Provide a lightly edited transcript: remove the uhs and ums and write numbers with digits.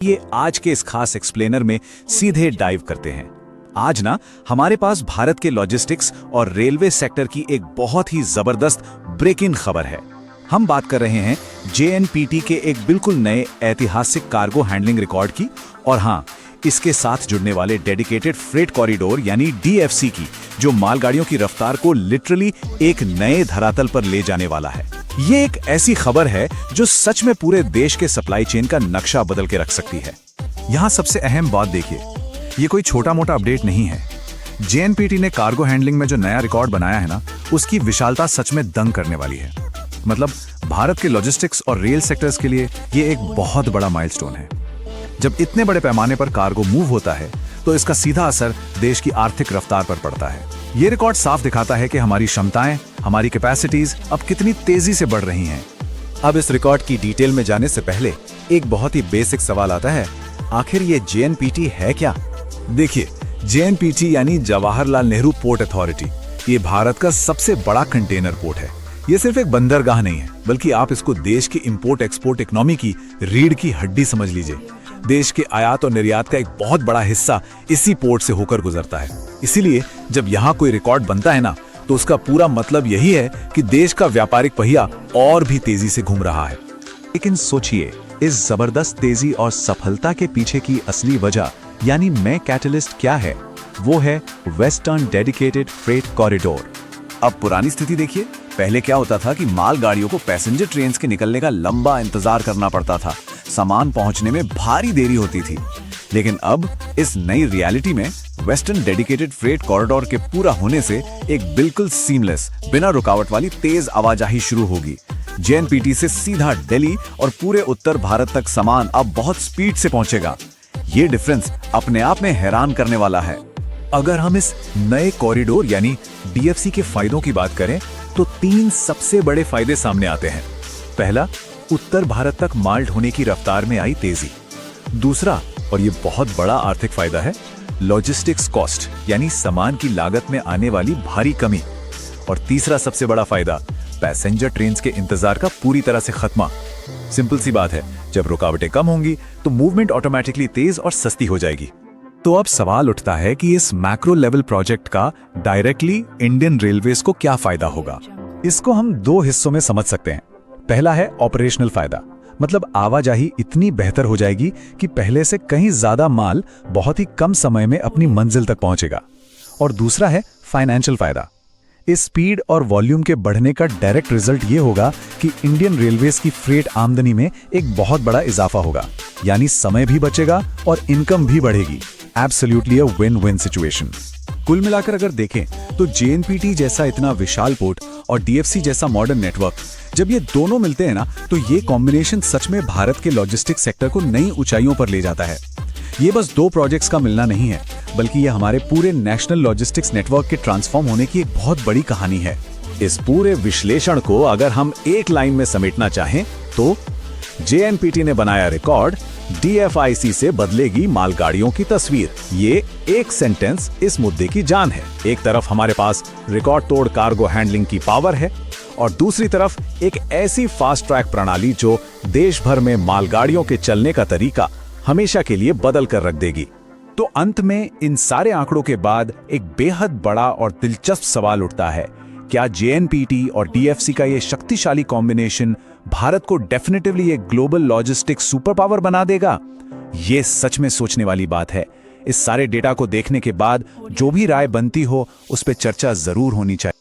ये आज के इस खास एक्सप्लेनर में सीधे डाइव करते हैं। आज ना हमारे पास भारत के लॉजिस्टिक्स और रेलवे सेक्टर की एक बहुत ही जबरदस्त ब्रेक इन खबर है। हम बात कर रहे हैं जेएनपीटी के एक बिल्कुल नए ऐतिहासिक कार्गो हैंडलिंग रिकॉर्ड की, और हाँ, इसके साथ जुड़ने वाले डेडिकेटेड फ्रेट कॉरिडोर यानी डीएफसी की, जो मालगाड़ियों की रफ्तार को लिटरली एक नए धरातल पर ले जाने वाला है। ये एक ऐसी खबर है जो सच में पूरे देश के सप्लाई चेन का नक्शा बदल के रख सकती है। यहाँ सबसे अहम बात देखिए, ये कोई छोटा मोटा अपडेट नहीं है। जेएनपीटी ने कार्गो हैंडलिंग में जो नया रिकॉर्ड बनाया है ना, उसकी विशालता सच में दंग करने वाली है। मतलब भारत के लॉजिस्टिक्स और रेल सेक्टर्स के लिए ये एक बहुत बड़ा माइलस्टोन है। जब इतने बड़े पैमाने पर कार्गो मूव होता है तो इसका सीधा असर देश की आर्थिक रफ्तार पर पड़ता है। ये रिकॉर्ड साफ दिखाता है कि हमारी क्षमताएं, हमारी कैपेसिटीज अब कितनी तेजी से बढ़ रही हैं। अब इस रिकॉर्ड की डिटेल में जाने से पहले एक बहुत ही बेसिक सवाल आता है, आखिर ये जेएनपीटी है क्या? देखिए, जेएनपीटी यानी जवाहरलाल नेहरू पोर्ट अथॉरिटी, ये भारत का सबसे बड़ा कंटेनर पोर्ट है। ये सिर्फ एक बंदरगाह नहीं है, बल्कि आप इसको देश की इंपोर्ट एक्सपोर्ट इकोनॉमी की रीढ़ की हड्डी समझ लीजिए। देश के आयात और निर्यात का एक बहुत बड़ा हिस्सा इसी पोर्ट से होकर गुजरता है। इसीलिए जब यहाँ कोई रिकॉर्ड बनता है ना, तो उसका पूरा मतलब यही है कि देश का व्यापारिक पहिया और भी तेजी से घूम रहा है। लेकिन सोचिए, इस जबरदस्त तेजी और सफलता के पीछे की असली वजह यानी मैं कैटलिस्ट क्या है? वो है वेस्टर्न डेडिकेटेड फ्रेट कॉरिडोर। अब पुरानी स्थिति देखिए, पहले क्या होता था कि मालगाड़ियों को पैसेंजर ट्रेन्स के निकलने का लंबा इंतजार करना पड़ता था, सामान पहुंचने में भारी देरी होती थी। लेकिन अब इस नई रियलिटी में वेस्टर्न डेडिकेटेड फ्रेट कॉरिडोर के पूरा होने से एक बिल्कुल सीमलेस, बिना रुकावट वाली तेज आवाजाही शुरू होगी। जेएनपीटी से सीधा दिल्ली और पूरे उत्तर भारत तक सामान अब बहुत स्पीड से पहुंचेगा। ये डिफरेंस अपने आप में हैरान करने वाला है। अगर हम इस नए कॉरिडोर यानी डीएफसी के फायदों की बात करें तो 3 सबसे बड़े फायदे सामने आते हैं। पहला, उत्तर भारत तक माल ढोने की रफ्तार में आई तेजी। दूसरा, और ये बहुत बड़ा आर्थिक फायदा है, लॉजिस्टिक्स कॉस्ट यानी सामान की लागत में आने वाली भारी कमी। और तीसरा सबसे बड़ा फायदा, पैसेंजर ट्रेन्स के इंतजार का पूरी तरह से खत्मा। सिंपल सी बात है, जब रुकावटें कम होंगी तो मूवमेंट ऑटोमेटिकली तेज और सस्ती हो जाएगी। तो अब सवाल उठता है कि इस मैक्रो लेवल प्रोजेक्ट का डायरेक्टली इंडियन रेलवेज को क्या फायदा होगा? इसको हम 2 हिस्सों में समझ सकते हैं। पहला है ऑपरेशनल फायदा, मतलब आवाजाही इतनी बेहतर हो जाएगी कि पहले से कहीं ज्यादा माल बहुत ही कम समय में अपनी मंजिल तक पहुंचेगा। और दूसरा है फाइनेंशियल फायदा। इस स्पीड और वॉल्यूम के बढ़ने का डायरेक्ट रिजल्ट ये होगा कि इंडियन रेलवेज की फ्रेट आमदनी में एक बहुत बड़ा इजाफा होगा, यानी समय भी बचेगा और इनकम भी बढ़ेगी। एब्सोल्युटली अ विन-विन सिचुएशन। कुल मिलाकर अगर देखें तो जेएनपीटी जैसा इतना विशाल पोर्ट और डीएफसी जैसा मॉडर्न नेटवर्क, जब ये दोनों मिलते हैं ना, तो ये कॉम्बिनेशन सच में भारत के लॉजिस्टिक्स सेक्टर को नई ऊंचाइयों पर ले जाता है। ये बस 2 प्रोजेक्ट्स का मिलना नहीं है, बल्कि ये हमारे पूरे नेशनल लॉजिस्टिक्स नेटवर्क के ट्रांसफॉर्म होने की एक बहुत बड़ी कहानी है। इस पूरे विश्लेषण को अगर हम एक लाइन में समेटना चाहें तो जेएनपीटी ने बनाया रिकॉर्ड, डीएफआईसी से बदलेगी मालगाड़ियों की तस्वीर। ये एक सेंटेंस इस मुद्दे की जान है। एक तरफ हमारे पास रिकॉर्ड तोड़ कार्गो हैंडलिंग की पावर है, और दूसरी तरफ एक ऐसी फास्ट ट्रैक प्रणाली जो देश भर में मालगाड़ियों के चलने का तरीका हमेशा के लिए बदल कर रख देगी। तो अंत में इन सारे आंकड़ों के बाद एक बेहद बड़ा और दिलचस्प सवाल उठता है, क्या जेएनपीटी और डीएफसी का ये शक्तिशाली कॉम्बिनेशन भारत को डेफिनेटिवली एक ग्लोबल लॉजिस्टिक्स सुपर पावर बना देगा? ये सच में सोचने वाली बात है। इस सारे डेटा को देखने के बाद जो भी राय बनती हो, उस पर चर्चा जरूर होनी चाहिए।